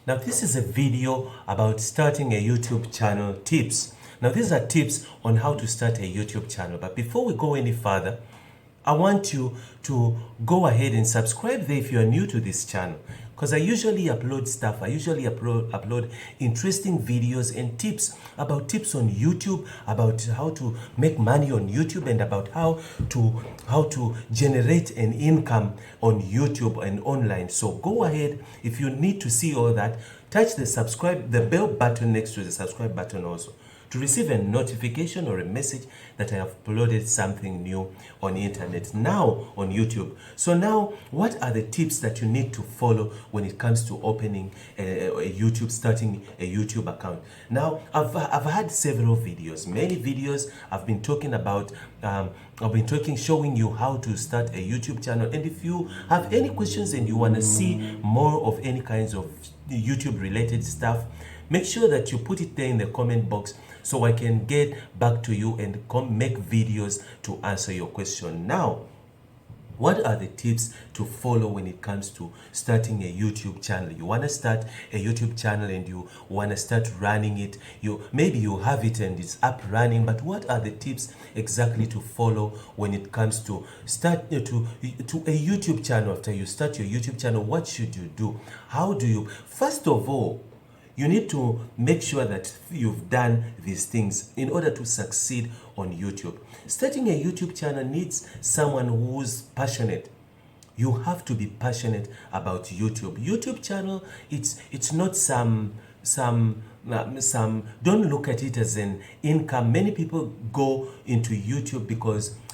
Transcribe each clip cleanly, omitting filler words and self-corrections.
Now this is a video about starting a YouTube channel tips. Now these are tips on how to start a YouTube channel. But before we go any further, I want you to go ahead and subscribe there if you are new to this channel, because I usually upload stuff. I usually upload interesting videos and tips on YouTube, about how to make money on YouTube, and about how to generate an income on YouTube and online. So go ahead, if you need to see all that, touch the bell button next to the subscribe button also, to receive a notification or a message that I have uploaded something new on the internet, now on YouTube. So now, what are the tips that you need to follow when it comes to opening starting a YouTube account? Now, I've had several videos, many videos. I've been talking about, showing you how to start a YouTube channel. And if you have any questions and you want to see more of any kinds of YouTube related stuff, make sure that you put it there in the comment box so I can get back to you and make videos to answer your question. Now, what are the tips to follow when it comes to starting a YouTube channel? You want to start a YouTube channel and you want to start running it. Maybe you have it and it's up running, but what are the tips exactly to follow when it comes to start to a YouTube channel? After you start your YouTube channel, what should you do? How do you, first of all, you need to make sure that you've done these things in order to succeed on YouTube. Starting a YouTube channel needs someone who's passionate. You have to be passionate about YouTube. YouTube channel, it's not some don't look at it as an income. Many people go into YouTube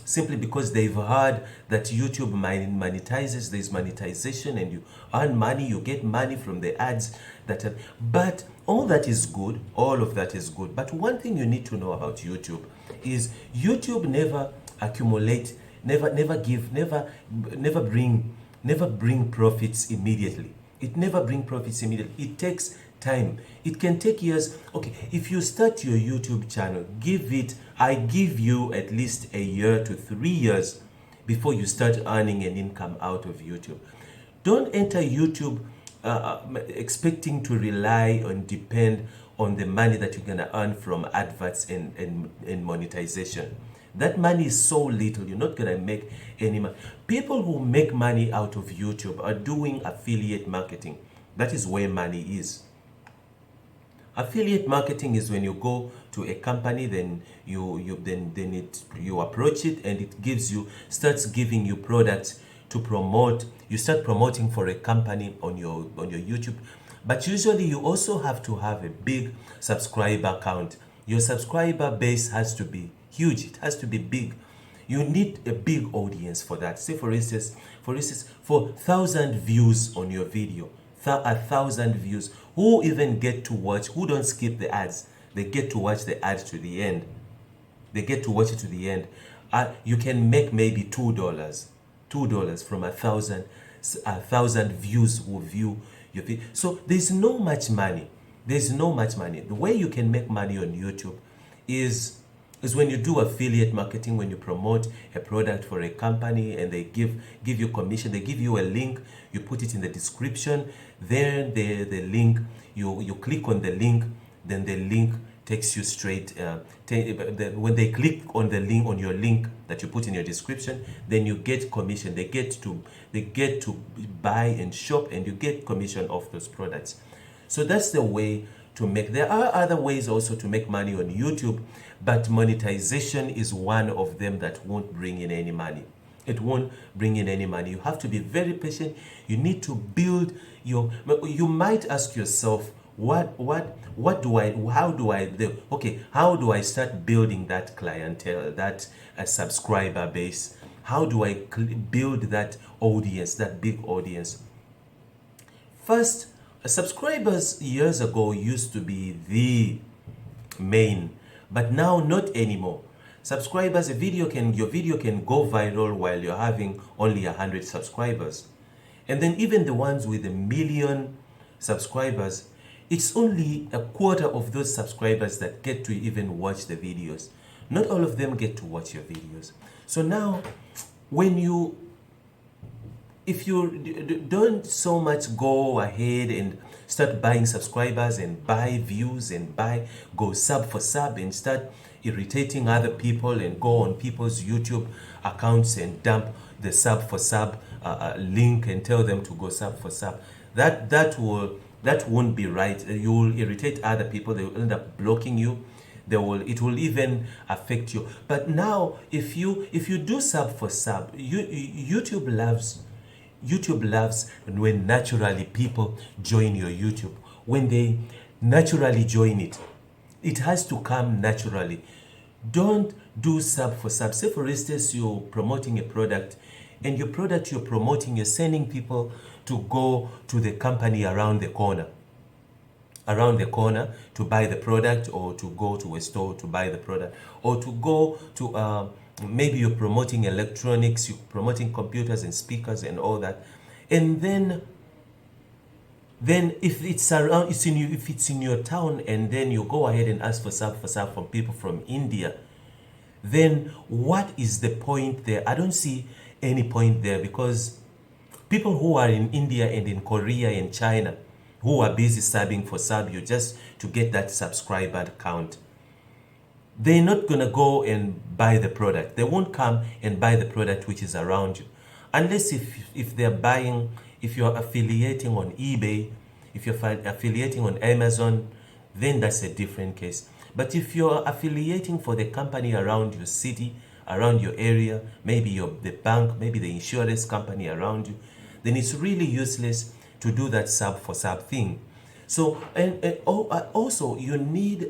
simply because they've heard that YouTube monetizes, there's monetization, and you earn money, you get money from the ads but all that is good, all of that is good. But one thing you need to know about YouTube is YouTube never bring profits immediately. It never bring profits immediately. It takes time. It can take years. Okay, if you start your YouTube channel, I give you at least a year to 3 years before you start earning an income out of YouTube. Don't enter YouTube expecting to rely and depend on the money that you're going to earn from adverts and monetization. That money is so little, you're not going to make any money. People who make money out of YouTube are doing affiliate marketing. That is where money is. Affiliate marketing is when you go to a company, then you approach it, and it starts giving you products to promote. You start promoting for a company on your YouTube. But usually you also have to have a big subscriber count. Your subscriber base has to be huge. It has to be big. You need a big audience for that. Say for instance, for 1,000 views on your video, 1,000 views, who even get to watch, who don't skip the ads, they get to watch the ads to the end. They get to watch it to the end. You can make maybe $2 from 1,000 views who view your video. So there's no much money. The way you can make money on YouTube is when you do affiliate marketing, when you promote a product for a company and they give you commission. They give you a link, you put it in the description, then the link, you click on the link, then the link takes you straight. When they click on the link, on your link that you put in your description, then you get commission. They get to buy and shop, and you get commission off those products. So that's the way to make. There are other ways also to make money on YouTube, but monetization is one of them that won't bring in any money. It won't bring in any money. You have to be very patient. You need to build you might ask yourself, how do I start building that clientele, that subscriber base? How do I build that audience, that big audience? First, subscribers years ago used to be the main, but now not anymore. Subscribers, your video can go viral while you're having only 100 subscribers. And then even the ones with 1 million subscribers, it's only a quarter of those subscribers that get to even watch the videos. Not all of them get to watch your videos. So now, if you don't so much go ahead and start buying subscribers and buy views and go sub for sub and start irritating other people and go on people's YouTube accounts and dump the sub for sub link and tell them to go sub for sub. That won't be right. You will irritate other people. They will end up blocking you. It will even affect you. But now, if you do sub for sub, YouTube loves when naturally people join your YouTube. When they naturally join it, it has to come naturally. Don't do sub for sub. Say for instance, you're promoting a product, and your product you're promoting, you're sending people to go to the company around the corner to buy the product, or to go to a store to buy the product, or to go to maybe you're promoting electronics, you're promoting computers and speakers and all that. And then if it's in your town, and then you go ahead and ask for sub from people from India, then what is the point there? I don't see any point there, because people who are in India and in Korea and China, who are busy subbing for sub you just to get that subscriber count, they're not gonna go and buy the product. They won't come and buy the product which is around you, unless if they're buying, if you're affiliating on eBay, if you're affiliating on Amazon, then that's a different case. But if you're affiliating for the company around your city, around your area, maybe the bank, maybe the insurance company around you, then it's really useless to do that sub for sub thing. So also you need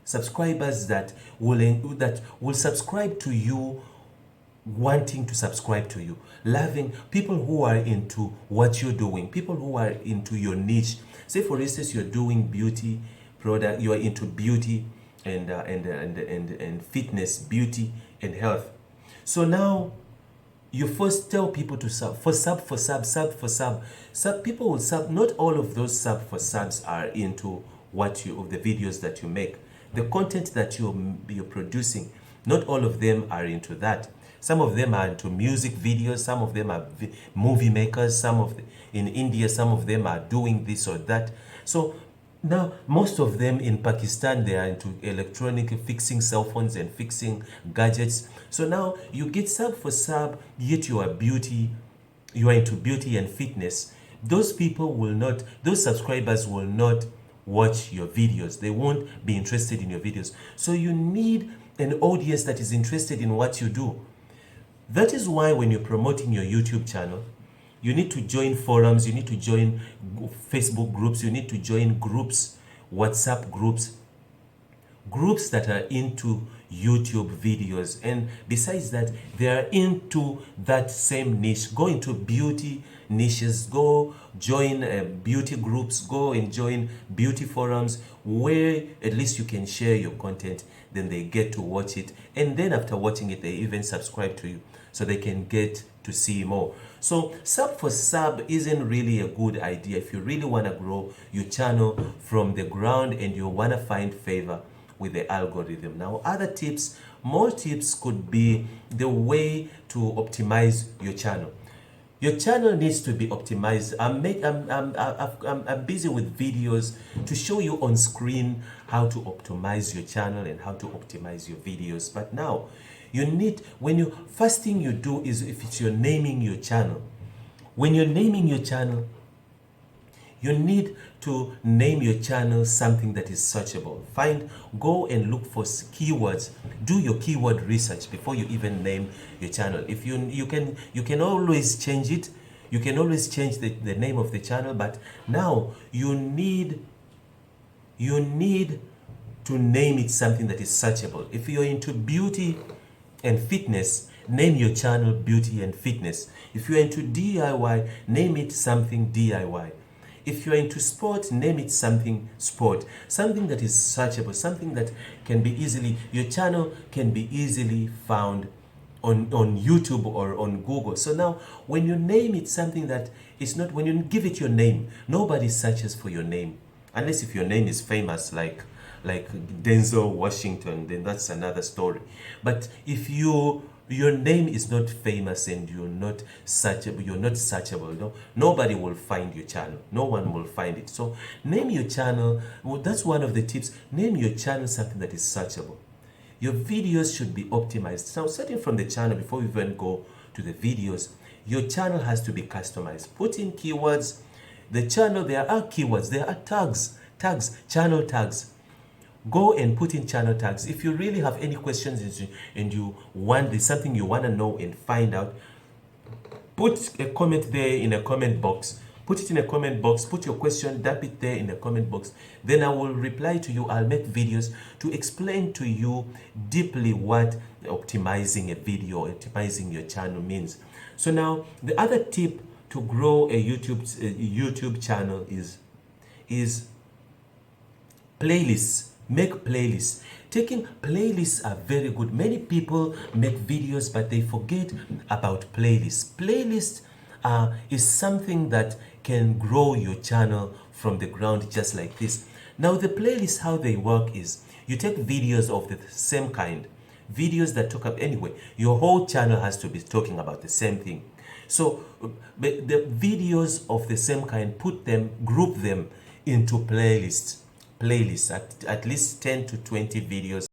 subscribers that will subscribe to you, wanting to subscribe to you, loving people who are into what you're doing, people who are into your niche. Say for instance, you're doing beauty product, you are into beauty and fitness, beauty and health. So now you first tell people to sub for sub. People will sub. Not all of those sub for subs are into the videos that you make, the content that you're producing. Not all of them are into that. Some of them are into music videos. Some of them are movie makers. In India, some of them are doing this or that. So now, most of them in Pakistan, they are into electronic, fixing cell phones and fixing gadgets. So now you get sub for sub, yet you are into beauty and fitness. Those subscribers will not watch your videos. They won't be interested in your videos. So you need an audience that is interested in what you do. That is why when you're promoting your YouTube channel, you need to join forums, you need to join Facebook groups, you need to join groups, WhatsApp groups that are into YouTube videos. And besides that, they are into that same niche. Go into beauty niches, go join beauty groups, go and join beauty forums where at least you can share your content. Then they get to watch it. And then after watching it, they even subscribe to you so they can get to see more. So sub for sub isn't really a good idea if you really want to grow your channel from the ground and you want to find favor with the algorithm. Now, more tips could be the way to optimize your channel. Your channel needs to be optimized. I'm busy with videos to show you on screen how to optimize your channel and how to optimize your videos. But now, first thing you do is if you're naming your channel. When you're naming your channel, you need to name your channel something that is searchable. Go and look for keywords. Do your keyword research before you even name your channel. If you can always change it. You can always change the name of the channel, but now you need to name it something that is searchable. If you're into beauty and fitness, name your channel Beauty and Fitness. If you're into DIY, name it something DIY. If you're into sport, name it something sport. Something that is searchable, something that your channel can be easily found on YouTube or on Google. So now, when you name it something that is not, when you give it your name, nobody searches for your name. Unless if your name is famous, like Denzel Washington, then that's another story. But if you your name is not famous and you're not searchable. No, nobody will find your channel. No one will find it. So name your channel. Well, that's one of the tips. Name your channel something that is searchable. Your videos should be optimized. Now, starting from the channel, before we even go to the videos, your channel has to be customized. Put in keywords. The channel, there are keywords, there are tags, channel tags. Go and put in channel tags. If you really have any questions and you want, there's something you want to know and find out, put a comment there in a comment box. Put it in a comment box. Put your question, dump it there in the comment box. Then I will reply to you. I'll make videos to explain to you deeply what optimizing a video, optimizing your channel means. So now, the other tip to grow a YouTube channel is playlists. Make playlists. Taking playlists are very good. Many people make videos, but they forget about playlists. Playlist is something that can grow your channel from the ground, just like this. Now, the playlists, how they work is you take videos of the same kind, videos that talk up anyway. Your whole channel has to be talking about the same thing. So the videos of the same kind, group them into playlists, at least 10 to 20 videos.